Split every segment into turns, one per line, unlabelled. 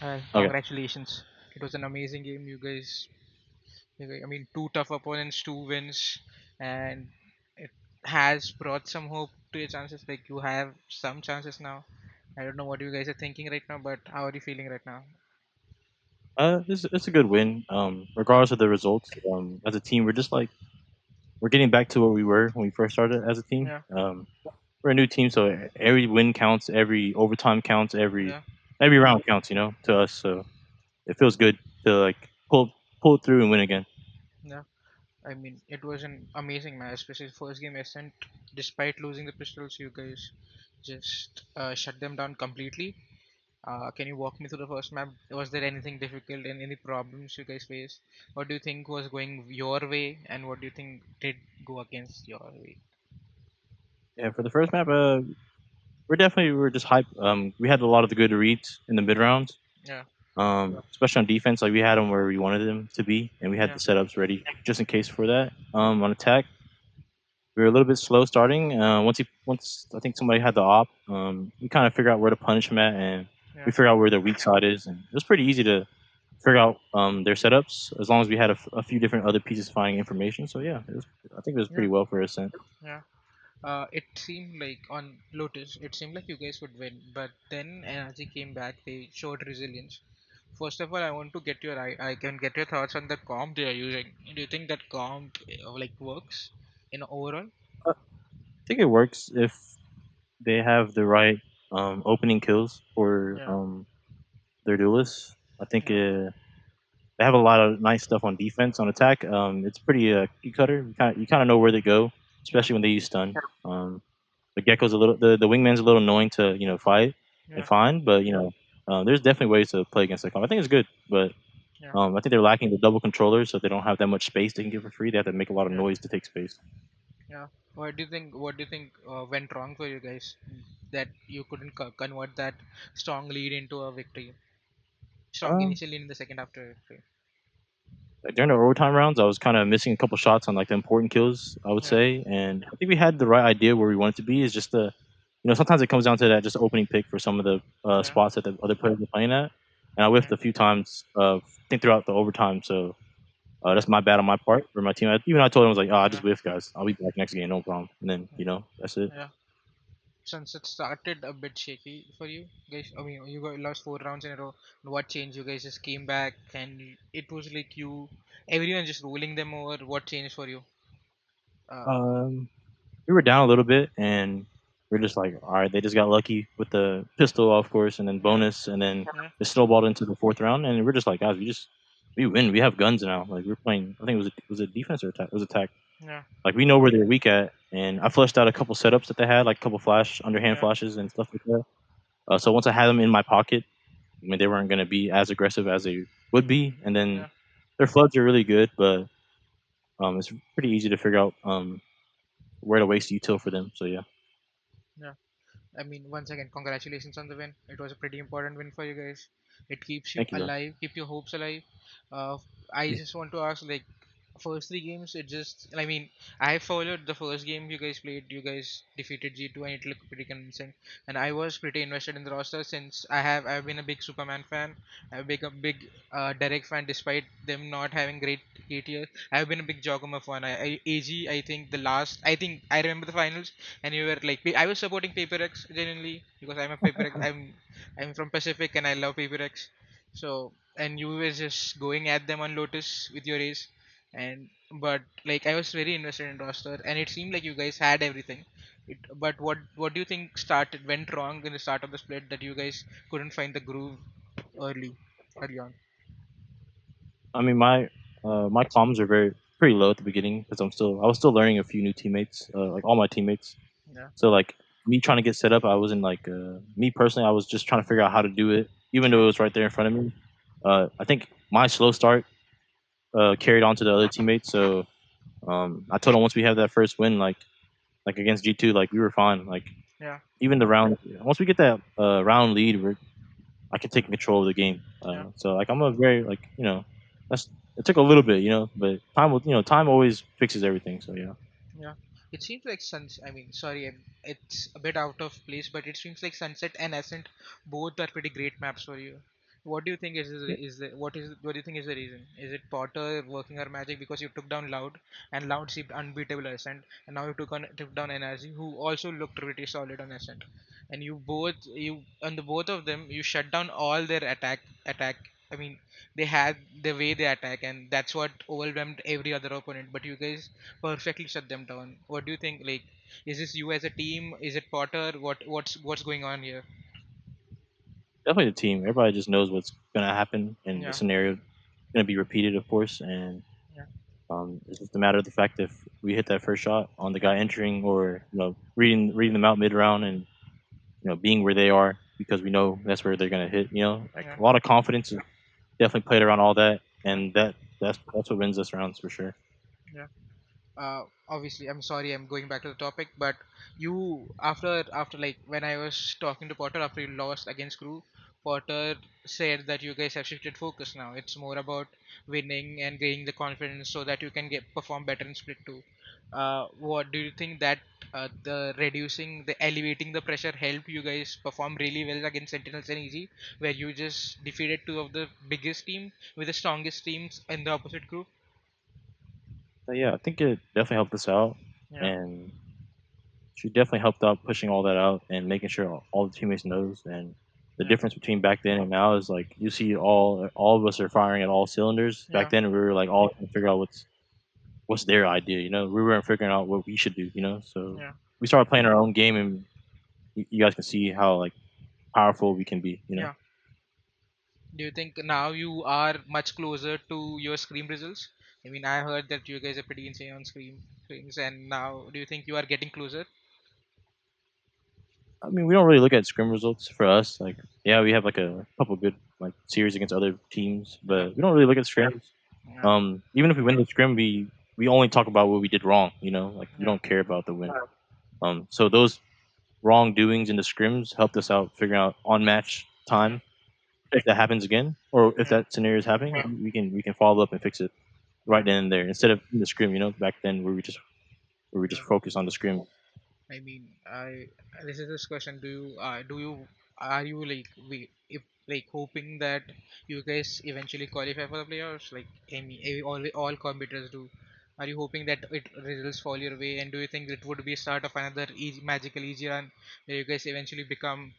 Okay.
Congratulations. It was an amazing game. I mean, two tough opponents, two wins, and it has brought some hope to your chances. Like, you have some chances now. I don't know what you guys are thinking right now, but how are you feeling right now?
It's a good win. Regardless of the results, as a team, we're getting back to where we were when we first started as a team.
Yeah,
We're a new team, so every win counts, every overtime counts, every
yeah,
every round counts. To us. So it feels good to pull it through and win again.
yeah. I mean, it was an amazing match, especially first game Ascent. Despite losing the pistols, you guys just shut them down completely. Can you walk me through the first map? Was there anything difficult and any problems you guys faced? What do you think was going your way, and what do you think did go against your way?
Yeah, for the first map, we're just hype. We had a lot of the good reads in the mid rounds.
Yeah,
Especially on defense, like we had them where we wanted them to be, and we had
yeah,
the setups ready just in case for that. On attack, we were a little bit slow starting. Once I think somebody had the op, we kind of figured out where to punish them at, and we
yeah,
figured out where their weak side is, and it was pretty easy to figure out their setups as long as we had a few different other pieces finding information. So yeah, I think it was
yeah,
pretty well for Ascent.
yeah. It seemed like on Lotus, it seemed like you guys would win, but then Energy came back. They showed resilience. First of all, I want to get your I can get your thoughts on the comp they are using. Do you think that comp like works in overall?
I think it works if they have the right opening kills for
Yeah,
their duelists. I think
yeah,
they have a lot of nice stuff on defense. On attack, it's pretty cookie cutter. You kind of know where they go,
yeah,
especially when they use stun. The gecko's the wingman's a little annoying to fight and
yeah,
find, but there's definitely ways to play against that comp. I think it's good, but
yeah,
I think they're lacking the double controllers, so they don't have that much space they can get for free. They have to make a lot of
yeah,
noise to take space.
yeah. What do you think? What do you think went wrong for you guys that you couldn't convert that strong lead into a victory? Strong
Um,
initial lead in the second after victory.
like during the overtime rounds, I was kind of missing a couple shots on like the important kills, I would
Yeah,
say, and I think we had the right idea where we wanted to be. Is just the sometimes it comes down to that just opening pick for some of the
yeah,
spots that the other players are playing at, and I whiffed
yeah,
a few times. I think throughout the overtime, so that's my bad on my part for my team. Even I told him I was like, I
yeah,
just whiffed, guys. I'll be back next game, no problem. And then that's it.
yeah. Sunset started a bit shaky for you guys. I mean, you got lost 4 rounds in a row. What changed? You guys just came back, and it was like everyone just rolling them over. What changed for you? Uh,
Um, we were down a little bit, and we're just like, all right, they just got lucky with the pistol, of course, and then
yeah,
bonus, and then
yeah,
it snowballed into the fourth round, and we're just like, guys, we win. We have guns now. Like we're playing. I think it was a defense or attack. It was attack.
yeah,
Like we know where they're weak at, and I fleshed out a couple setups that they had, like a couple flash underhand
yeah,
flashes and stuff like that. So once I had them in my pocket, I mean they weren't going to be as aggressive as they would be, and then
yeah,
their floods are really good, but it's pretty easy to figure out where to waste util for them. So yeah,
yeah. I mean, once again, congratulations on the win. It was a pretty important win for you guys. It keeps you
thank you, bro.
alive, keep your hopes alive. I just want to ask, like, first 3 games, it just, I mean, I followed the first game you guys played. You guys defeated G2, and it looked pretty convincing. And I was pretty invested in the roster since I've been a big Superman fan. I'm a big Derek fan, despite them not having great KTS. I've been a big JAWGEMO fan. AG, I think I think I remember the finals, and you were like, I was supporting Paper X genuinely because I'm a Paper X. I'm from Pacific and I love Paper X. So, and you were just going at them on Lotus with your ace, and but like I was very invested in roster, and it seemed like you guys had everything. But what do you think started went wrong in the start of the split that you guys couldn't find the groove early early on?
I mean my comms are very pretty low at the beginning because I was still learning a few new teammates, like all my teammates.
Yeah,
So like me trying to get set up, I wasn't like me personally. I was just trying to figure out how to do it, even though
yeah,
it was right there in front of me. I think my slow start carried on to the other teammates. So I told them once we have that first win, like against G2, like we were fine. Like
yeah,
even the round, once we get that round lead, I can take control of the game.
yeah,
So like I'm a very like that's it took a little bit, but time always fixes everything. So yeah.
yeah. It seems like I mean, sorry, it's a bit out of place, but it seems like Sunset and Ascent both are pretty great maps for you. What do you think
Yeah,
what do you think is the reason? Is it Potter working her magic because you took down Loud and Loud seemed unbeatable Ascent, and now you took down Energy, who also looked pretty solid on Ascent, and you on the both of them you shut down all their attack. I mean, they had the way they attack, and that's what overwhelmed every other opponent. But you guys perfectly shut them down. What do you think? Like, is this you as a team? Is it Potter? What's going on here?
definitely the team. Everybody just knows what's gonna happen, and the
Yeah,
scenario gonna be repeated, of course. And
yeah,
it's just a matter of the fact if we hit that first shot on the
yeah,
guy entering, or reading them out mid round, and being where they are because we know that's where they're gonna hit. Like
yeah.
a lot of confidence is definitely played around all that,
Yeah.
and that's what wins us rounds for sure.
Yeah. Obviously, I'm sorry, I'm going back to the topic, but you after like when I was talking to Potter after you lost against Crew, Potter said that you guys have shifted focus now. It's more about winning and gaining the confidence so that you can get perform better in split two. What do you think that the reducing the elevating the pressure help you guys perform really well against Sentinels and Easy, where you just defeated two of the biggest team with the strongest teams in the opposite group?
So yeah, I think it definitely helped us out,
Yeah,
and she definitely helped out pushing all that out and making sure all the teammates knows. And the
yeah,
difference between back then and now is like you see all of us are firing at all cylinders. Back
yeah,
then we were like all trying to figure out what's their idea. We weren't figuring out what we should do. So
yeah.
we started playing our own game, and you guys can see how like powerful we can be.
Yeah. Do you think now you are much closer to your Scream results? I mean, I heard that you guys are pretty insane on Screams, and now do you think you are getting closer?
I mean, we don't really look at scrim results for us. Like, yeah, we have like a couple good like series against other teams,
Yeah,
but we don't really look at scrims.
yeah,
Even if we win the scrim, we only talk about what we did wrong. Like we
yeah,
don't care about the win. So those wrongdoings in the scrims helped us out figuring out on match
yeah,
time if that happens again, or if
yeah,
that scenario is happening, we can follow up and fix it right
yeah.
then and there instead of in the scrim. Back then where we just
Yeah.
focus on the scrim.
I mean, I this is this question. Do you are you like we if like hoping that you guys eventually qualify for the playoffs? Like all competitors do. Are you hoping that it results fall your way? And do you think it would be a start of another magical easy run where you guys eventually become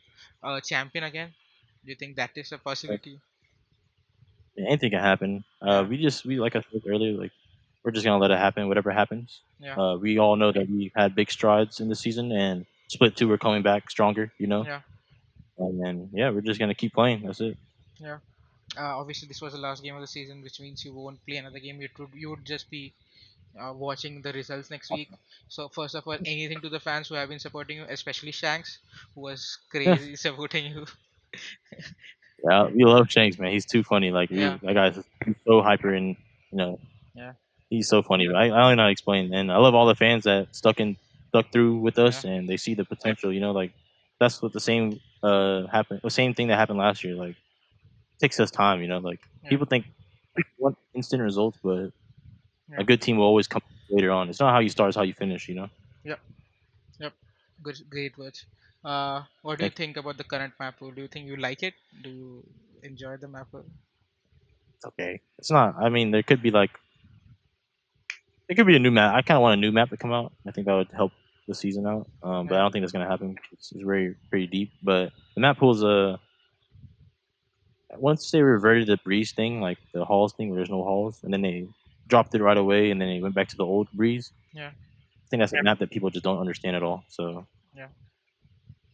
a champion again? Do you think that is a possibility?
Yeah, anything can happen.
Yeah,
We like I said earlier, like we're just gonna let it happen, whatever happens.
yeah,
We all know that we had big strides in the season, and split two, we're coming back stronger.
yeah,
And then yeah, we're just gonna keep playing. That's it.
yeah. Obviously, this was the last game of the season, which means you won't play another game. You would just be watching the results next week. So first of all, anything to the fans who have been supporting you, especially Shanks, who was
Yeah,
crazy supporting you.
yeah, we love Shanks, man. He's too funny. Like
Yeah,
that guy's he's so hyper, and you know
yeah,
he's so funny. I don't know how to explain. And I love all the fans that stuck through with
yeah,
us, and they see the potential. Like that's what the same happened. The same thing that happened last year. Like takes us time. Like
yeah,
people think we want instant results, but a
yeah,
good team will always come later on. It's not how you start; it's how you finish.
yep, yep. Good, great words. What do you
Like
think about the current map pool? Do you think you like it? Do you enjoy the map pool?
it's okay. It's not. I mean, there could be a new map. I kind of want a new map to come out. I think that would help the season out. But I
Yeah,
don't think that's gonna happen. It's very pretty deep. But the map pool's once they reverted the breeze thing, like the halls thing, where there's no halls, and then they dropped it right away, and then they went back to the old breeze.
yeah,
I think that's a map that people just don't understand at all. So
yeah,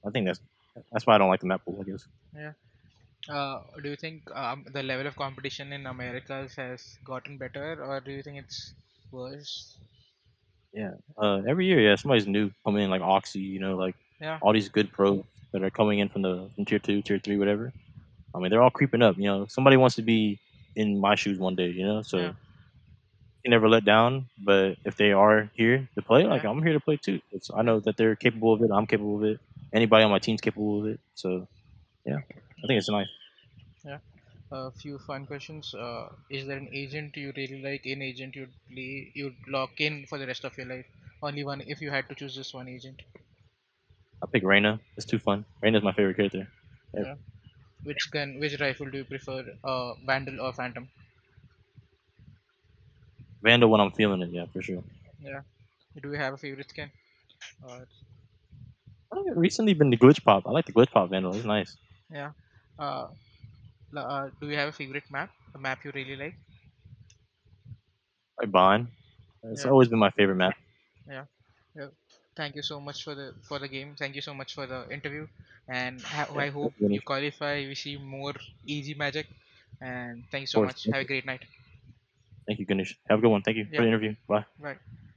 I think that's why I don't like the map pool. I guess.
yeah. Do you think the level of competition in Americas has gotten better, or do you think it's worse?
Yeah. Every year, yeah, somebody's new coming in like Oxy. Like
Yeah,
all these good pros that are coming in from tier two, tier three, whatever. I mean, they're all creeping up. Somebody wants to be in my shoes one day.
yeah,
So you never let down. But if they are here to play, like
yeah,
I'm here to play too. I
yeah,
know that they're capable of it. I'm capable of it. Anybody on my team's capable of it. So yeah, I think it's nice.
yeah. A few fun questions. Is there an agent you really like? An agent you'd lock in for the rest of your life? Only one if you had to choose just one agent.
I pick Reyna. It's too fun. Reyna's my favorite character. Yeah,
Yeah. which gun, which rifle do you prefer, Vandal or Phantom?
Vandal when I'm feeling it, yeah, for sure.
Yeah. Do you have a favorite skin? Or
I've recently been the glitch pop. I like the glitch pop Vandal. It's nice.
yeah. Uh, do you have a favorite map? A map you really like?
Like Bond. It's
Yeah.
always been my favorite map.
Yeah. Yeah. Thank you so much for the game. Thank you so much for the interview, and
Yeah,
I hope
thank you,
you
Ganesh.
qualify. We see more easy magic, and thank you
Of
so
course.
much. Have a great night.
Thank you, Ganesh. Have a good one. Thank you for
Yeah.
the interview. Bye.
Bye.